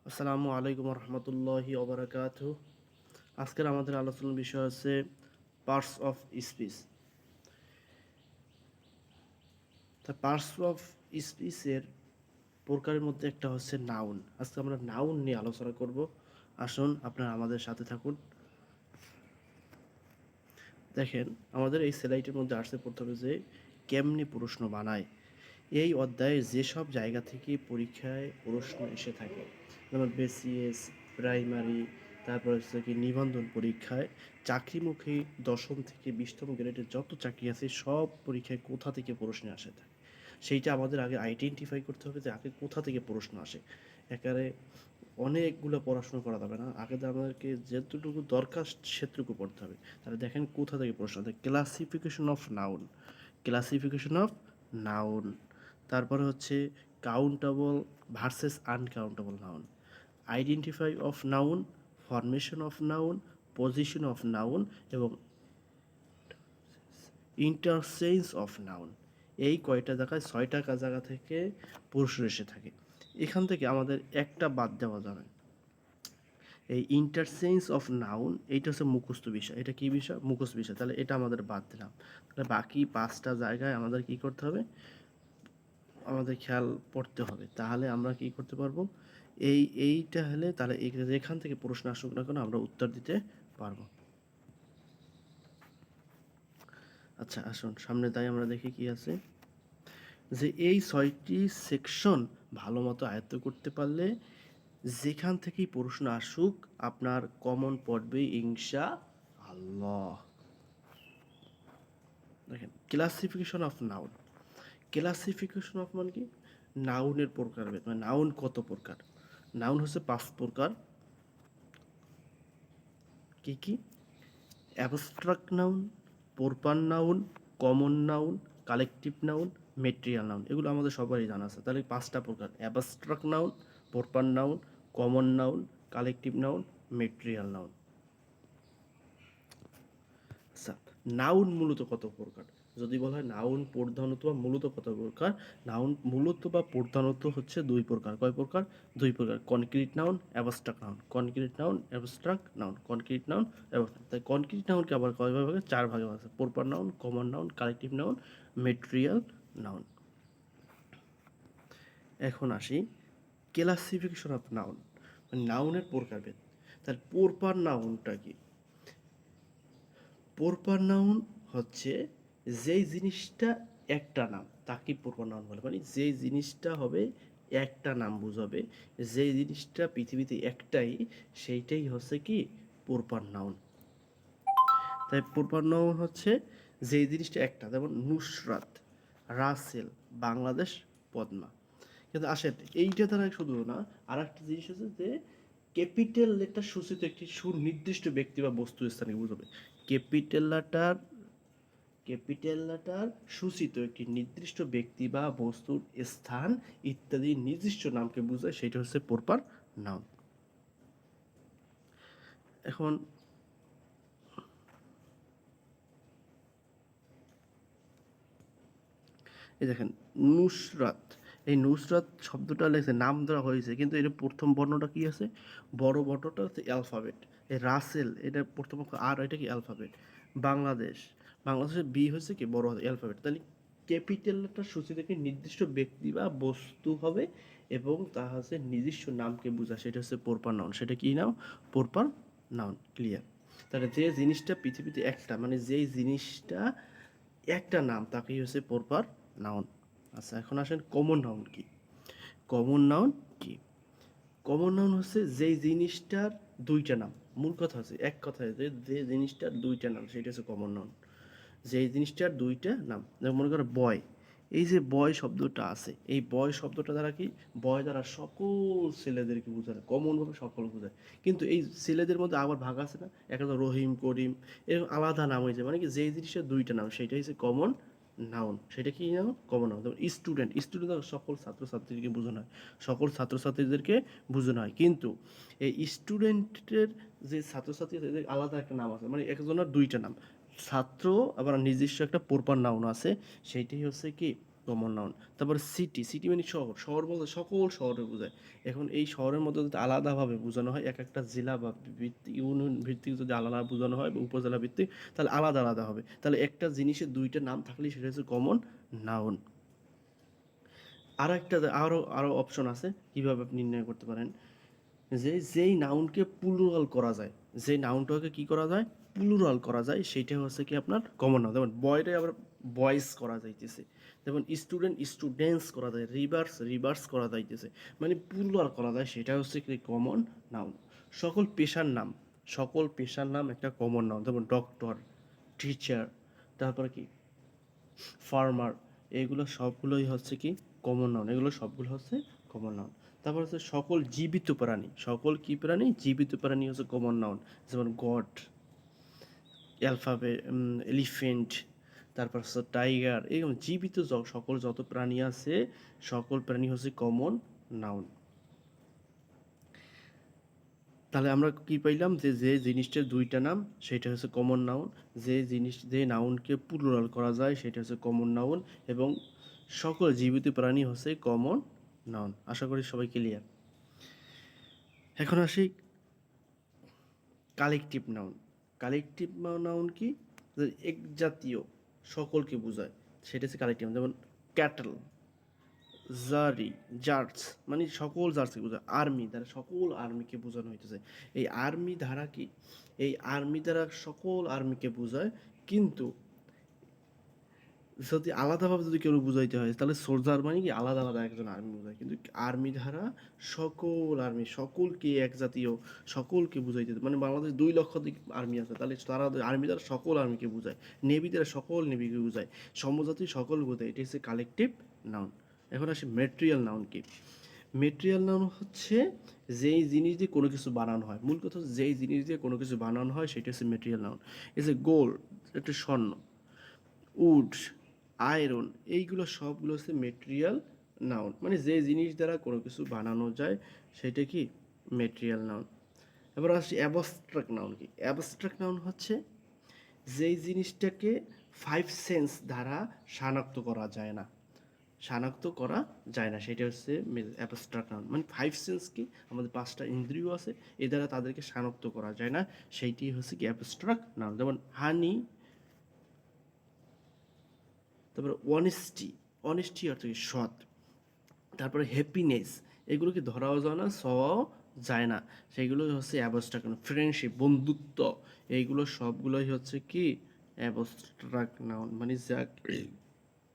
আসসালামু আলাইকুম রহমতুল্লাহি ওবরাকাতুহ। আজকের আমাদের আলোচনার বিষয় হচ্ছে পার্টস অফ স্পিচ। তা পার্টস অফ স্পিচের প্রকারের মধ্যে একটা হচ্ছে নাউন। আজকে আমরা নাউন নিয়ে আলোচনা করব। আসুন আপনারা আমাদের সাথে থাকুন। দেখেন, আমাদের এই স্লাইডের মধ্যে আসছে প্রথমে যে কেমনি প্রশ্ন বানায়। এই অধ্যায়ে যেসব জায়গা থেকে পরীক্ষায় প্রশ্ন এসে থাকে, যেমন বিসিএস, প্রাইমারি, তারপর হচ্ছে কি নিবন্ধন পরীক্ষায়, চাকরিমুখী 10ম থেকে 20তম গ্রেডের যত চাকরি আছে সব পরীক্ষায় কোথা থেকে প্রশ্ন আসে থাকে, সেইটা আমাদের আগে আইডেন্টিফাই করতে হবে যে আগে কোথা থেকে প্রশ্ন আসে। একারে অনেকগুলো পড়াশোনা করা যাবে না, আগে আমাদেরকে যেতটুকু দরকার সেটুকু পড়তে হবে। তাহলে দেখেন কোথা থেকে প্রশ্ন আসে। Classification of noun, classification of noun. তারপরে হচ্ছে countable versus uncountable noun, identify of noun, formation of noun, position of noun এবং ইন্টারচেঞ্জ অফ নাউন। এই কয়টা জায়গায় 6টা জায়গা থেকে প্রশ্ন এসে থাকে। এখান থেকে আমাদের একটা বাদ দেওয়া যাবে, এই ইন্টারচেঞ্জ অফ নাউন। এইটা হচ্ছে মুখস্থ বিষয়। এটা কি বিষয়? মুখস্থ বিষয়। তাহলে এটা আমাদের বাদ দিলাম। তাহলে বাকি 5টা জায়গায় আমাদের কি করতে হবে? আমাদের খেয়াল পড়তে হবে। তাহলে আমরা কি করতে পারবো? এইটা হলে তাহলে এখান থেকে প্রশ্ন আসুক না কেন আমরা উত্তর দিতে পারবো। আচ্ছা আসুন সামনে তাই আমরা দেখি কি আছে। যে এই 6টি সেকশন ভালো মতো আয়ত্ত করতে পারলে যেখান থেকেই প্রশ্ন আসুক আপনার কমন পড়বে ইনশাআল্লাহ। দেখেন, classification of noun. Classification of মানে কি? নাউনের প্রকারভেদ, মানে নাউন কত প্রকার। নাউন হচ্ছে 5 প্রকার। কি কি? Abstract noun, proper noun, common noun, collective noun, material noun. এগুলো আমাদের সবারই জানা আছে। তাহলে 5টা প্রকার: abstract noun, proper noun, common noun, collective noun, material noun. আচ্ছা, নাউন মূলত কত প্রকার? যদি বলা হয় নাউন প্রধানত বা মূলত কত প্রকার, নাউন মূলত বা প্রধানত হচ্ছে 2 প্রকার। কয় প্রকার? 2 প্রকার। Concrete noun, abstract noun. Concrete noun, abstract noun. Concrete noun, abstract. তাই কনক্রিট নাউনকে আবার কয় ভাগে? 4 ভাগে আছে: proper noun, common noun, collective noun, material noun. এখন আসি ক্লাসিফিকেশন অফ নাউন, মানে নাউনের প্রকারভেদ। তাহলে প্রপার নাউনটা কি? প্রপার নাউন হচ্ছে যেই জিনিসটা একটা নাম তাকে প্রপার নাউন বলে। মানে যেই জিনিসটা হবে একটা নাম বুঝাবে, যেই জিনিসটা পৃথিবীতে একটাই, সেইটাই হচ্ছে কি প্রপার নাউন। তাই প্রপার নাউন হচ্ছে যেই জিনিসটা একটা, যেমন নুসরাত, রাসেল, বাংলাদেশ, পদ্মা। কিন্তু আসেন এইটা দ্বারা শুধু না, আর একটা জিনিস হচ্ছে যে ক্যাপিটাল লেটার সূচিত একটি সুনির্দিষ্ট ব্যক্তি বা বস্তু স্থানকে বোঝাবে। ক্যাপিটাল লেটার, ক্যাপিটাল লেটার সূচিত একটি নির্দিষ্ট ব্যক্তি বা বস্তুর স্থান ইত্যাদি নির্দিষ্ট নামকে বোঝায়, সেটা হচ্ছে প্রপার নাউন। এখন এই দেখেন, নুসরাত, এই নুসরাত শব্দটা লেখছে নাম দেওয়া হয়েছে, কিন্তু এর প্রথম বর্ণটা কি আছে? বড় বর্ণটা হচ্ছে অ্যালফাবেট। এই রাসেল এটা প্রথম অক্ষর, আর এটা কি অ্যালফাবেট। বাংলাদেশ, বাংলাদেশের বি হচ্ছে কি বড় অ্যালফাবেট। তাহলে ক্যাপিটালটা সূচি থেকে নির্দিষ্ট ব্যক্তি বা বস্তু হবে এবং তা হচ্ছে নিজস্ব নামকে বোঝা, সেটা হচ্ছে প্রপার নাউন। সেটা কি নাম? Proper noun. ক্লিয়ার? তাহলে যে জিনিসটা পৃথিবীতে একটা, মানে যেই জিনিসটা একটা নাম তাকেই হচ্ছে প্রপার নাউন। আচ্ছা এখন আসেন কমন নাউন কি? কমন নাউন কি? কমন নাউন হচ্ছে যেই জিনিসটার 2টা নাম। মূল কথা হচ্ছে এক কথায় যে জিনিসটার 2টা নাম সেটা হচ্ছে কমন নাউন। যেই জিনিসটার 2টা নাম, যেমন মনে করো বয়। এই যে বয় শব্দটা আছে, এই বয় শব্দটা দ্বারা কি? বয় দ্বারা সকল ছেলেদেরকে বোঝায়, কমনভাবে সকল বোঝায়। কিন্তু এই ছেলেদের মধ্যে আবার ভাগ আছে না, একটা রহিম, করিম, এরকম আলাদা নাম হয়েছে। মানে কি যেই জিনিসটার 2টা নাম সেটাই হচ্ছে কমন নাউন। সেটা কি নাউন? Common noun. যেমন স্টুডেন্ট, স্টুডেন্ট সকল ছাত্রছাত্রীকে বোঝানো হয়, সকল ছাত্রছাত্রীদেরকে বোঝানো হয়। কিন্তু এই স্টুডেন্টের যে ছাত্রছাত্রী এদের আলাদা একটা নাম আছে, মানে একজনের 2টা নাম। ছাত্র আবার নিজস্ব একটা প্রপার নাউন আছে, সেইটাই হচ্ছে কি কমন নাউন। তারপরে সিটি, সিটি মানে শহর, শহর বলতে সকল শহরে বোঝায়। এখন এই শহরের মধ্যে যদি আলাদাভাবে বোঝানো হয়, এক একটা জেলা বা ভিত্তিক ইউনিয়ন ভিত্তিক যদি আলাদা বোঝানো হয় বা উপজেলা ভিত্তিক, তাহলে আলাদা আলাদা হবে। তাহলে একটা জিনিসের দুইটা নাম থাকলেই সেটা হচ্ছে কমন নাউন। আরও অপশন আছে কীভাবে আপনি নির্ণয় করতে পারেন, যেই নাউনকে প্লুরাল করা যায়, যেই নাউনটাকে কী করা যায়, প্লুরাল করা যায়, সেইটা হচ্ছে কি আপনার কমন নাউন। যেমন বয়রে আবার বয়েস করা যাইতেছে, যেমন স্টুডেন্ট স্টুডেন্টস করা যায়, রিভার্স রিভার্স করা যাইতেছে, মানে প্লুরাল করা যায়, সেটা হচ্ছে কি কমন নাউন। সকল পেশার নাম একটা কমন নাউন, যেমন ডক্টর, টিচার, তারপরে কি ফার্মার, এগুলো সবগুলোই হচ্ছে কি কমন নাউন, এগুলো সবগুলো হচ্ছে কমন নাউন। তারপর হচ্ছে সকল জীবিত প্রাণী, সকল কি প্রাণী, জীবিত প্রাণী হচ্ছে কমন নাউন, যেমন গড, অ্যালফাবেট, এলিফেন্ট, তারপর হচ্ছে টাইগার, এরকম জীবিত সকল যত প্রাণী আছে সকল প্রাণী হচ্ছে কমন নাউন। তাহলে আমরা কি পাইলাম, যে জিনিসটার দুইটা নাম সেটা হচ্ছে কমন নাউন, যে নাউনকে প্লুরাল করা যায় সেটা হচ্ছে কমন নাউন, এবং সকল জীবিত প্রাণী হচ্ছে কমন নাউন। আশা করি সবাই ক্লিয়ার। এখন আসি কালেকটিভ নাউন। কালেকটিভ নাউন কি, এক জাতীয় সকলকে বোঝায়, সেটা হচ্ছে কালেকটিভ। যেমন ক্যাটল, জারি, জার্জ মানে সকল জার্সকে বোঝায়। আর্মি দ্বারা সকল আর্মিকে বোঝানো হইতেছে। এই আর্মি ধারা কি, এই আর্মি দ্বারা সকল আর্মিকে বোঝায়, কিন্তু যদি আলাদাভাবে যদি কেউ বুঝাইতে হয় তাহলে সোলজার মানে কি আলাদা আলাদা একজন আর্মি বোঝায়, কিন্তু আর্মি ধারা সকল আর্মি, সকলকে এক জাতীয় সকলকে বুঝাইতে, মানে বাংলাদেশ 2 লক্ষ আর্মি আছে, তাহলে তারা আর্মি দ্বারা সকল আর্মিকে বোঝায়, নেভি দ্বারা সকল নেভিকে বোঝায়, সমজাতি সকল বোঝায়, এটি হচ্ছে কালেকটিভ নাউন। এখন আসি মেটেরিয়াল নাউন কি। মেটেরিয়াল নাউন হচ্ছে যেই জিনিস দিয়ে কোনো কিছু বানানো হয়, মূল কথা হচ্ছে যেই জিনিস দিয়ে কোনো কিছু বানানো হয় সেটা হচ্ছে মেটেরিয়াল নাউন। এই যে গোল্ড, একটা স্বর্ণ, উড, আয়রন, এইগুলো সবগুলো হচ্ছে মেটেরিয়াল নাউন, মানে যে জিনিস দ্বারা কোনো কিছু বানানো যায় সেটা কি মেটেরিয়াল নাউন। এবার আসছি অ্যাবস্ট্রাক্ট নাউন কি। অ্যাবস্ট্রাক্ট নাউন হচ্ছে যেই জিনিসটাকে 5 সেন্স দ্বারা শনাক্ত করা যায় না সেটা হচ্ছে অ্যাবস্ট্রাক্ট নাউন। মানে 5 সেন্স কি, আমাদের 5টা ইন্দ্রিয় আছে, এ দ্বারা তাদেরকে শনাক্ত করা যায় না, সেইটি হচ্ছে কি অ্যাবস্ট্রাক্ট নাউন। যেমন হানি, তারপরে অনেস্টি, অনেস্টি অর্থ কি সৎ, তারপরে হ্যাপিনেস, এগুলোকে ধরাও যায় না, ছোঁয়াও যায় না, সেগুলো হচ্ছে অ্যাবস্ট্রাক্ট। ফ্রেন্ডশিপ, বন্ধুত্ব, এইগুলো সবগুলোই হচ্ছে কি অ্যাবস্ট্রাক্ট নাউন, মানে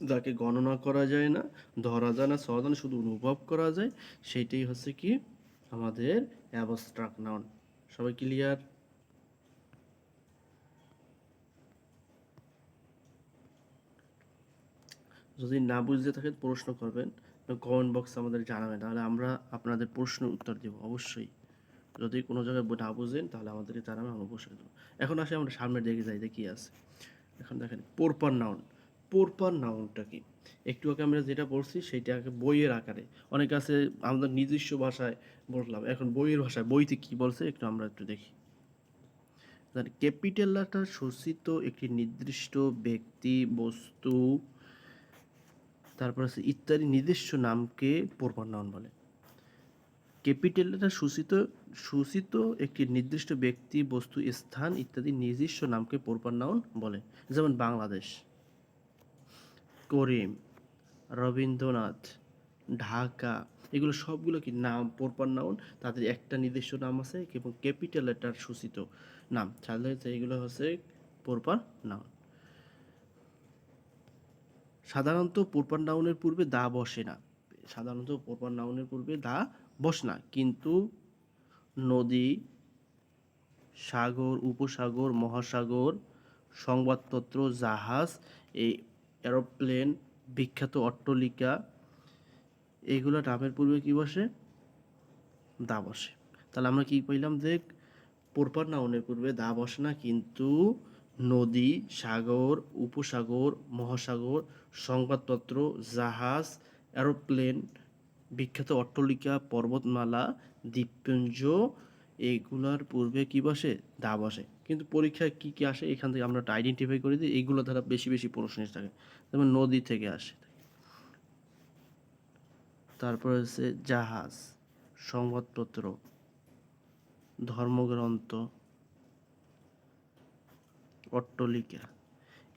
যাকে গণনা করা যায় না, ধরা যায় না, ছোঁয়া যায় না, শুধু অনুভব করা যায়, সেইটাই হচ্ছে কি আমাদের অ্যাবস্ট্রাক্ট নাউন। সবাই ক্লিয়ার? যদি না বুঝতে থাকেন প্রশ্ন করবেন, কমেন্ট বক্সে আমাদের জানাবেন, তাহলে আমরা আপনাদের প্রশ্নের উত্তর দেব অবশ্যই। যদি কোনো জায়গায় না বুঝেন তাহলে আমাদেরকে জানাবেন, আমরা অবশ্যই দেবো। এখন আসে আমরা সামনের দিকে যাই, দেখি আছে। এখন দেখেন প্রপার নাউন। প্রপার নাউনটা কি, একটু আগে আমরা যেটা পড়ছি সেইটা আগে বইয়ের আকারে, অনেক আছে আমাদের নিজস্ব ভাষায় বললাম, এখন বইয়ের ভাষায় বইতে কি বলছে একটু আমরা একটু দেখি। ক্যাপিটাল লেটার সূচিত একটি নির্দিষ্ট ব্যক্তি, বস্তু, তারপর আছে ইত্যাদি নিজস্ব নামকে প্রপার নাউন বলে। ক্যাপিটাল লেটার সূচিত একটি নির্দিষ্ট ব্যক্তি, বস্তু, স্থান ইত্যাদি নিজস্ব নামকে প্রপার নাউন বলে। যেমন বাংলাদেশ, করিম, রবীন্দ্রনাথ, ঢাকা, এগুলো সবগুলো কি নাম, প্রপার নাউন, তাদের একটা নিজস্ব নাম আছে এবং ক্যাপিটাল লেটার সূচিত নাম, সাধারণত এগুলো হচ্ছে প্রপার নাউন। সাধারণত প্রপার নাউনের পূর্বে দা বসে না, সাধারণত প্রপার নাউনের পূর্বে দা বসে না, কিন্তু নদী, সাগর, উপসাগর, মহাসাগর, সংবাদপত্র, জাহাজ, এই এরোপ্লেন, বিখ্যাত অট্টালিকা, এইগুলো নামের পূর্বে কি বসে, দা বসে। তাহলে আমরা কি পাইলাম, যে প্রপার নাউনের পূর্বে দা বসে না, কিন্তু নদী, সাগর, উপসাগর, মহাসাগর, সংবাদপত্র, জাহাজ, এরোপ্লেন, বিখ্যাত অট্টালিকা, পর্বতমালা, দ্বীপপুঞ্জ, এইগুলার পূর্বে কি বসে, দা বসে। কিন্তু পরীক্ষায় কি কি আসে, এখান থেকে আমরা একটা আইডেন্টিফাই করে দিই, এইগুলো দ্বারা বেশি বেশি প্রশ্ন থাকে। যেমন নদী থেকে আসে, তারপর হচ্ছে জাহাজ, সংবাদপত্র, ধর্মগ্রন্থ, অট্টলিকা,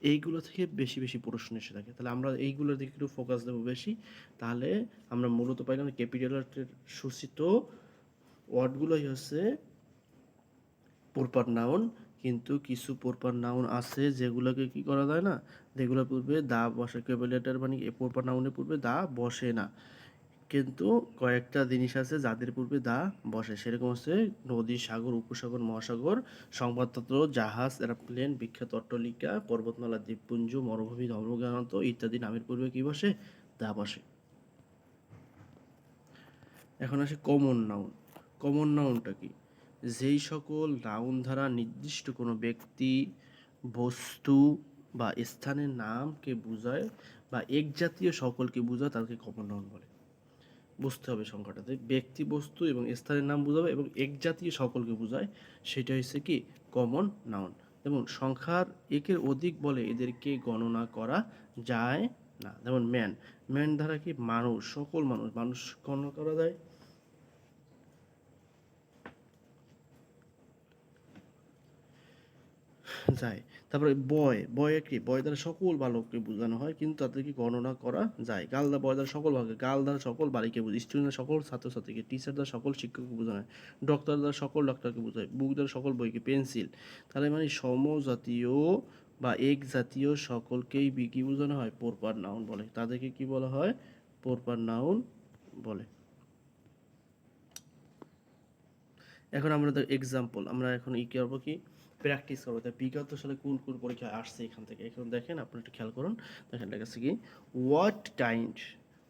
এইগুলো থেকে বেশি বেশি প্রশ্ন এসে থাকে। তাহলে আমরা এইগুলোর দিকে একটু ফোকাস দেবো বেশি। তাহলে আমরা মূলত পাইলাম ক্যাপিটাল লেটারের সূচিত ওয়ার্ডগুলোই হচ্ছে প্রপার নাউন। কিন্তু কিছু প্রপার নাউন আছে যেগুলোকে কি করা যায় না, যেগুলো পূর্বে দা বসে, ক্যাপিটাল লেটার মানে প্রপার নাউনের পূর্বে দা বসে না। কিন্তু কয়েকটা জিনিস আছে যাদের পূর্বে দা বসে, সেরকম হচ্ছে নদী, সাগর, উপসাগর, মহাসাগর, সংবাদপত্র, জাহাজ, এরোপ্লেন, বিখ্যাত অট্টালিকা, পর্বতমালা, দ্বীপপুঞ্জ, মরুভূমি, ধর্মগ্রন্থ ইত্যাদি নামের পূর্বে কি বসে, দা বসে। এখন আসে কমন নাউন। কমন নাউনটা কি? যেই সকল নাউন দ্বারা নির্দিষ্ট কোনো ব্যক্তি, বস্তু বা স্থানের নামকে বোঝায় বা এক জাতীয় সকলকে বোঝায় তাকে কমন নাউন বলে। বুঝতে হবে সংখ্যাটাতে ব্যক্তি, বস্তু এবং স্থানের নাম বোঝাবে এবং এক জাতীয় সকলকে বোঝায়, সেটা হচ্ছে কি কমন নাউন। যেমন সংখ্যার একের অধিক বলে এদেরকে গণনা করা যায় না। যেমন ম্যান, ম্যান দ্বারা কি মানুষ, সকল মানুষ, মানুষ গণনা করা যায়। যায়। তারপরে বয়, বয় কি, বয় দ্বারা সকল বালককে বোঝানো হয় কিন্তু তাদেরকে গণনা করা যায়। গার্ল দ্বারা বয় দ্বারা সকল বালককে, গার্ল দ্বারা সকল বালিকে বোঝায়, স্টুডেন্ট দ্বারা সকল ছাত্রছাত্রীকে, টিচার দ্বারা সকল শিক্ষককে বোঝানো হয়, ডক্টর দ্বারা সকল ডক্টরকে বোঝায়, বুক দ্বারা সকল বইকে, পেন্সিল। তাহলে মানে সমজাতীয় বা এক জাতীয় সকলকেই কি বোঝানো হয়, প্রপার নাউন বলে। তাদেরকে কি বলা হয়, প্রপার নাউন বলে। এখন আমরা এক্সাম্পল, আমরা এখন করবো কি প্র্যাকটিস করবো। তাই বিগত সালে কোন কোন পরীক্ষা আসছে এখান থেকে, এখন দেখেন আপনি একটু খেয়াল করুন। দেখেন লেখা আছে কি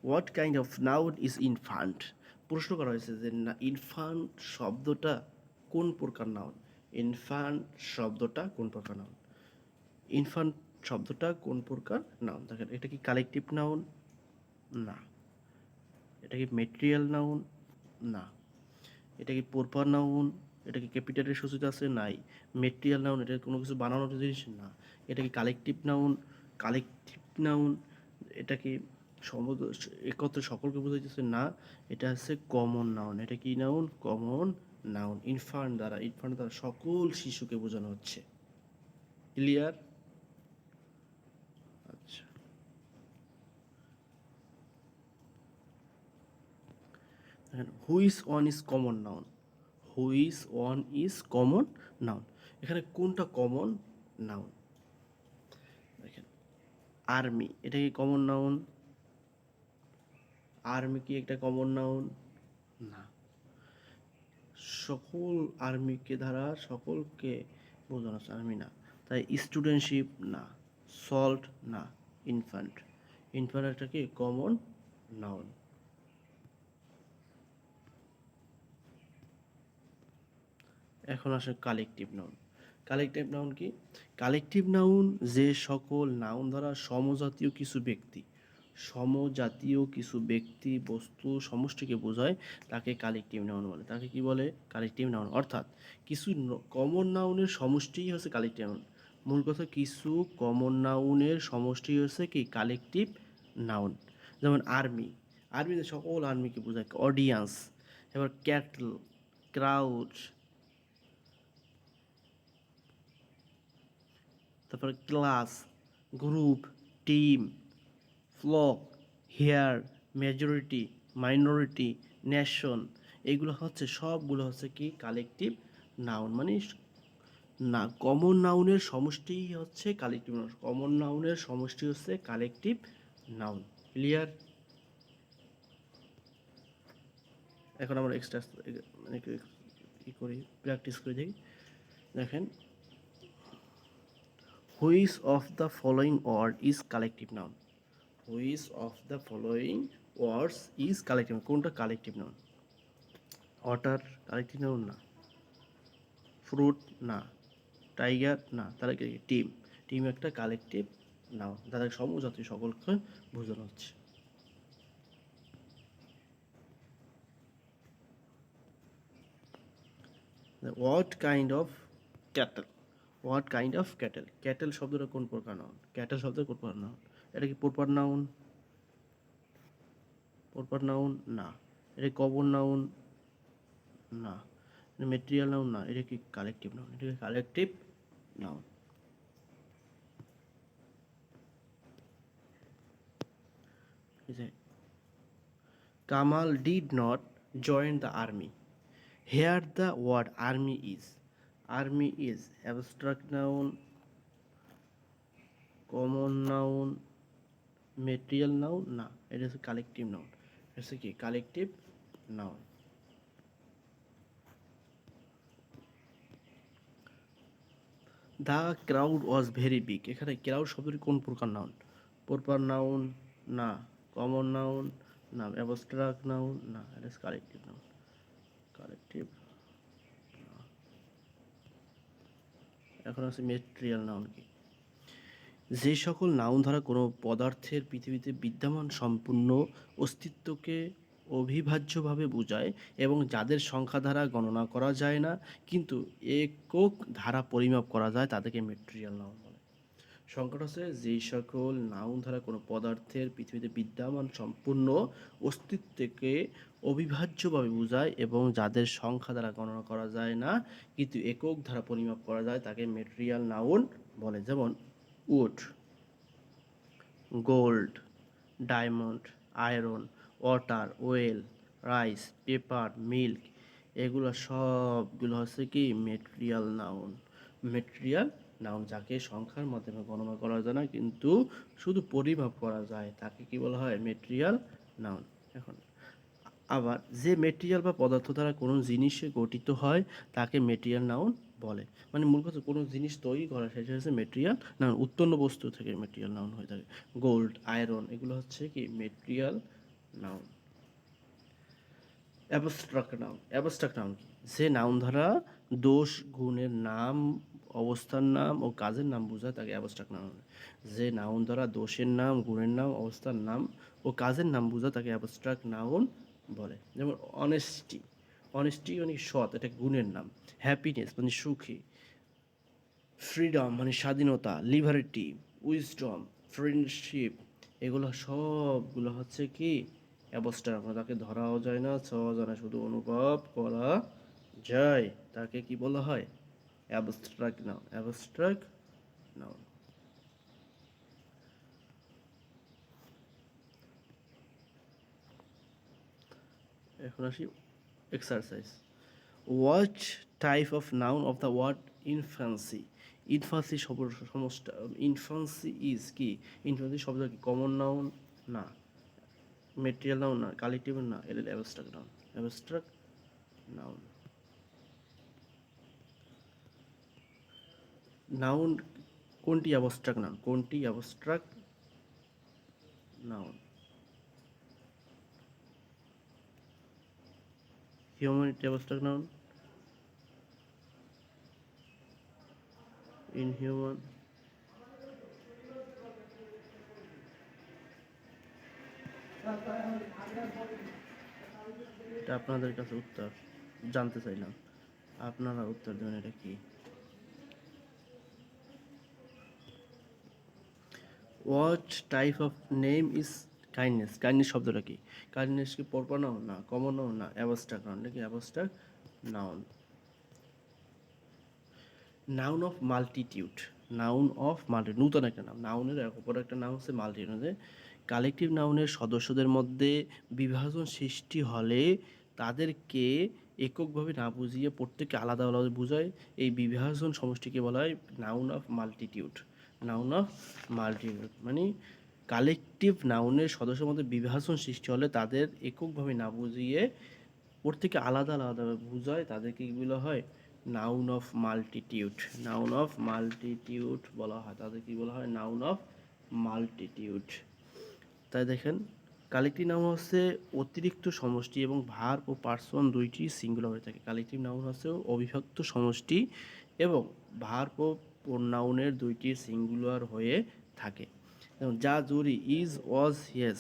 what kind of noun is infant. প্রশ্ন করা হয়েছে যে না, ইনফ্যান্ট শব্দটা কোন প্রকার নাউন। ইনফ্যান্ট শব্দটা কোন প্রকার নাউন, ইনফ্যান্ট শব্দটা কোন প্রকার নাউন। দেখেন এটা কি কালেকটিভ নাউন, না। এটা কি মেটেরিয়াল নাউন, না। এটা কি প্রপার নাউন, এটা কি ক্যাপিটালের সূচিত আছে, নাই। মেটেরিয়াল নাউন, এটা কোনো কিছু বানানোর জিনিস, না। এটা কি কালেকটিভ নাউন, কালেকটিভ নাউন। এটা কি একত্রে সকলকে বোঝাইতেছে, না। এটা হচ্ছে কমন নাউন। এটা কি নাউন, কমন নাউন। ইনফ্যান্ট দ্বারা সকল শিশুকে বোঝানো হচ্ছে। ক্লিয়ার? আচ্ছা, which one is common noun, which one is common noun. এখানে কোনটা কমন নাউন? দেখেন আর্মি, এটা কি কমন নাউন? আর্মি কি একটা কমন নাউন? না। সকল আর্মিকে দ্বারা সকলকে বোঝানো হচ্ছে, আর্মি না। তাই স্টুডেন্টশিপ না, সল্ট না, ইনফ্যান্ট। ইনফ্যান্ট একটা কি কমন নাউন। এখন আসে কালেকটিভ নাউন। কালেকটিভ নাউন কি? কালেকটিভ নাউন যে সকল নাউন দ্বারা সমজাতীয় কিছু ব্যক্তি, বস্তু, সমষ্টিকে বোঝায় তাকে কালেকটিভ নাউন বলে। তাকে কি বলে, কালেকটিভ নাউন। অর্থাৎ কিছু কমন নাউনের সমষ্টিই হচ্ছে কালেকটিভ নাউন। মূল কথা, কিছু কমন নাউনের সমষ্টি হচ্ছে কি কালেকটিভ নাউন। যেমন আর্মি, আর্মিতে সকল আর্মিকে বোঝায়। অডিয়েন্স, এবার ক্যাটল, ক্রাউড, তারপরে class, group, team, flock, herd, majority, minority, nation, এইগুলো হচ্ছে সবগুলো হচ্ছে কি কালেকটিভ নাউন। মানে না, কমন নাউনের সমষ্টি হচ্ছে কালেকটিভ নাউন, কমন নাউনের সমষ্টি হচ্ছে কালেকটিভ নাউন। ক্লিয়ার? এখন আমরা এক্সট্রা মানে কি করি, প্র্যাকটিস করে দেখি। দেখেন, which of the following word is collective noun, which of the following words is collective, কোনটা collective noun? Water collective noun না, ফ্রুট না, টাইগার না। তাহলে কি টিম, টিম একটা কালেকটিভ নাউন, তাদের সমজাতীয় সকলকে বোঝানো হচ্ছে। What kind of cattle, what kind of cattle, cattle শব্দটা কোন প্রকার নাউন, ক্যাটেল শব্দের কোন প্রকার নাউন? এটা কি প্রপার নাউন? প্রপার নাউন না, এটা কমন নাউন না, মেটেরিয়াল নাউন না, এটা কি কালেকটিভ নাউন? এটা কি collective noun. Kamal did not join the army. Here the word army is. Army is abstract noun, common noun, material noun না, এটা হচ্ছে কালেকটিভ নাউন। এটা হচ্ছে কি collective noun. The crowd was very big, এখানে crowd শব্দটি কোন প্রকার নাউন? প্রপার নাউন না, কমন নাউন না, অ্যাবস্ট্রাক্ট নাউন না, এটা হচ্ছে কালেকটিভ নাউন। কালেকটিভ। এখন আছে মেটেরিয়াল নাউন কি? যে সকল নাউন দ্বারা কোনো পদার্থের পৃথিবীতে বিদ্যমান সম্পূর্ণ অস্তিত্বকে অবিভাজ্যভাবে বোঝায় এবং যাদের সংখ্যা দ্বারা গণনা করা যায় না কিন্তু একক ধারা পরিমাপ করা যায় তাদেরকে মেটেরিয়াল নাউন বলে। সংখ্যাটা হচ্ছে যেই সকল নাউন দ্বারা কোনো পদার্থের পৃথিবীতে বিদ্যমান সম্পূর্ণ অস্তিত্বকে অবিভাজ্যভাবে বোঝায় এবং যাদের সংখ্যা দ্বারা গণনা করা যায় না কিন্তু একক ধারা পরিমাপ করা যায় তাকে মেটেরিয়াল নাউন বলে। যেমন wood, gold, diamond, iron, water, oil, rice, paper, milk, এগুলো সবগুলো হচ্ছে কি মেটেরিয়াল নাউন। মেটেরিয়াল নাউন যাকে সংখ্যার মাধ্যমে গণনা করা যায় না কিন্তু শুধু পরিমাপ করা যায় তাকে কি বলা হয়? Material noun. এখন আবার যে মেটেরিয়াল বা পদার্থ দ্বারা কোনো জিনিসে গঠিত হয় তাকে মেটেরিয়াল নাউন বলে। মানে মূল কথা কোনো জিনিস তৈরি করা সেটা হচ্ছে মেটেরিয়াল নাউন, উৎপন্ন বস্তু থেকে মেটেরিয়াল নাউন হয়ে থাকে। গোল্ড, আয়রন এগুলো হচ্ছে কি material noun. Abstract noun. Abstract noun কি? যে নাউন দ্বারা দোষ, গুণের নাম, অবস্থার নাম ও কাজের নাম বোঝায় তাকে অ্যাবস্ট্রাক্ট নাউন বলে। যে নাউন দ্বারা দোষের নাম, গুণের নাম, অবস্থার নাম ও কাজের নাম বোঝায় তাকে অ্যাবস্ট্রাক্ট নাউন বলে। যেমন অনেস্টি, অনেস্টি মানে সৎ, এটা গুণের নাম। হ্যাপিনেস মানে সুখী, ফ্রিডম মানে স্বাধীনতা, লিবার্টি, উইজডম, ফ্রেন্ডশিপ, এগুলো সবগুলো হচ্ছে কি অ্যাবস্ট্রাক্ট। তাকে ধরাও যায় না, ছোঁয়াও যায় না, শুধু অনুভব করা যায়, তাকে কি বলা হয়? Abstract noun. Abstract noun. এখন আসি exercise. What type of noun of the word infancy? Infancy সমস্যা, ইনফ্যান্সি ইজ কি? ইনফ্যান্সি শব্দ কি? কমন নাউন না, মেটেরিয়াল নাউন না, কালেকটিভ না, এটা abstract noun. Abstract noun. Noun কোনটি অ্যাবস্ট্রাক্ট নাউন? কোনটি abstract noun? Humanity abstract noun, inhuman, এটা আপনাদের কাছে উত্তর জানতে চাইলাম, আপনারা উত্তর দেবেন এটা কি? What type of name is kindness? Kindness শব্দটা কি? কাইন্ডনেস কি প্রপার নাউন না, কমন নাউন না, অ্যাবস্ট্রাক্ট নাউন? এটা কি abstract noun. Noun of multitude. Noun of multi, নূতন একটা নাম। নাউনের অপর একটা নাম হচ্ছে মাল্টিটিউড। কালেকটিভ নাউনের সদস্যদের মধ্যে বিভাজন সৃষ্টি হলে তাদেরকে এককভাবে না বুঝিয়ে প্রত্যেককে আলাদা আলাদা বোঝায়, এই বিভাজন সমষ্টিকে বলা হয় noun of multitude. Noun of multitude মানে কালেকটিভ নাউনের সদস্যদের মধ্যে বিভাজন সৃষ্টি হলে তাদের এককভাবে না বুঝিয়ে প্রত্যেকে আলাদা আলাদা বোঝায় তাদেরকে কি বলা হয়? Noun of multitude. Noun of multitude বলা হয়, তাদের কি বলা হয়? Noun of multitude. তাই দেখেন কালেকটিভ নাউন হচ্ছে অতিরিক্ত সমষ্টি এবং ভার্ব ও পার্সন দুইটি সিঙ্গুলার হয়ে থাকে। কালেকটিভ নাউন হচ্ছে অবিভক্ত সমষ্টি এবং ভার্ব ও প্রোনাউনের দুইটি সিঙ্গুলার হয়ে থাকে। যেমন যা জুরি, ইজ, ওয়াজ, ইয়েস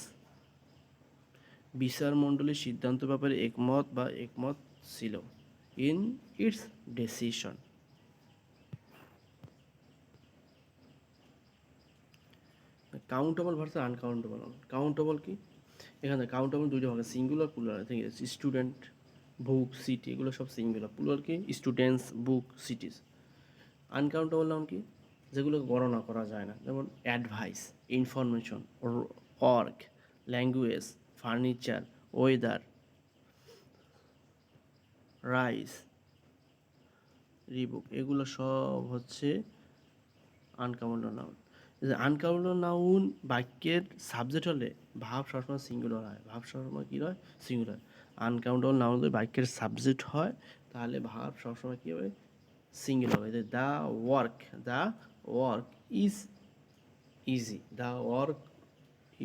বিচারমণ্ডলীর সিদ্ধান্ত ব্যাপারে একমত বা একমত ছিল, in it's decision. Countable versus uncountable. Countable কি? এখানে কাউন্টেবল দুইটা ভাগে, সিঙ্গুলার প্লুরাল। ঠিক আছে, স্টুডেন্ট, বুক, সিটি, এগুলো সব সিঙ্গুলার। প্লুরাল কি? স্টুডেন্টস, বুক, সিটিস। আনকাউন্টেবল নাউন কি? যেগুলো গণনা করা যায় না, যেমন advice, information, work, language, furniture, weather, rice, Reebok, এগুলো সব হচ্ছে আনকাউন্টেবল নাউন। আনকাউন্টেবল নাউন বাক্যের সাবজেক্ট হলে ভাব সবসময় সিঙ্গুলার হয়। ভাব সবসময় কী হয়? সিঙ্গুলার। আনকাউন্টেবল নাউন যদি বাক্যের সাবজেক্ট হয় তাহলে ভাব সবসময় কী হবে? সিঙ্গুলার হবে। The work, the work is easy, the work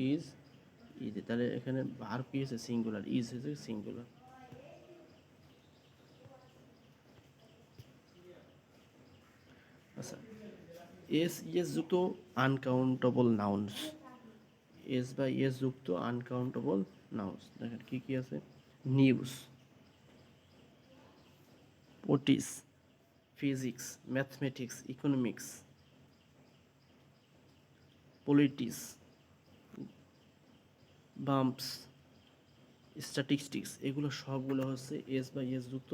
is easy, তাহলে এখানে ভার্ব কি হচ্ছে? সিঙ্গুলার, ইজ হচ্ছে সিঙ্গুলার। আচ্ছা, এস ইয়েস যুক্ত আনকাউন্টেবল নাউন্স, এস বা ইয়েস যুক্ত আনকাউন্টেবল নাউন্স দেখেন কী কী আছে? নিউজ, পটিস, physics, mathematics, economics, politics, mumps, statistics, এগুলো সবগুলো হচ্ছে এস বা ইয়েস যুক্ত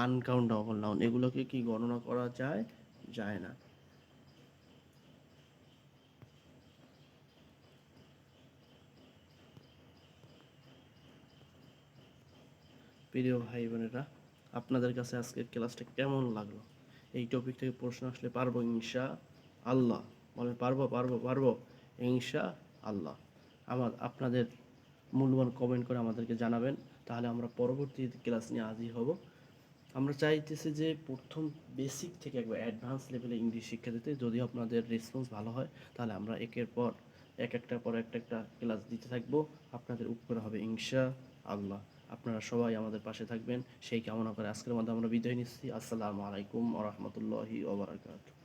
আনকাউন্টেবল নাউন। এগুলোকে কি গণনা করা যায়? যায় না। প্রিয় ভাই বোনেরা, আপনাদের কাছে আজকের ক্লাসটা কেমন লাগলো? এই টপিক থেকে প্রশ্ন আসলে পারবো ইনশা আল্লাহ। বলেন পারবো, পারবো, পারবো ইনশা আল্লাহ। আপনাদের মূল্যবান কমেন্ট করে আমাদেরকে জানাবেন, তাহলে আমরা পরবর্তী ক্লাস নিয়ে হাজির হব। আমরা চাইতেছি যে প্রথম বেসিক থেকে একবার অ্যাডভান্স লেভেলে ইংলিশ শিক্ষা দিতে। যদি আপনাদের রেসপন্স ভালো হয় তাহলে আমরা একের পর একটা ক্লাস দিতে থাকবো। আপনাদের উপকার হবে ইনশা আল্লাহ। আপনারা সবাই আমাদের পাশে থাকবেন সেই কামনা করে আজকের মধ্যে আমরা বিদায় নিচ্ছি। আসসালামু আলাইকুম ওয়া রাহমাতুল্লাহি ওয়া বারাকাতুহু।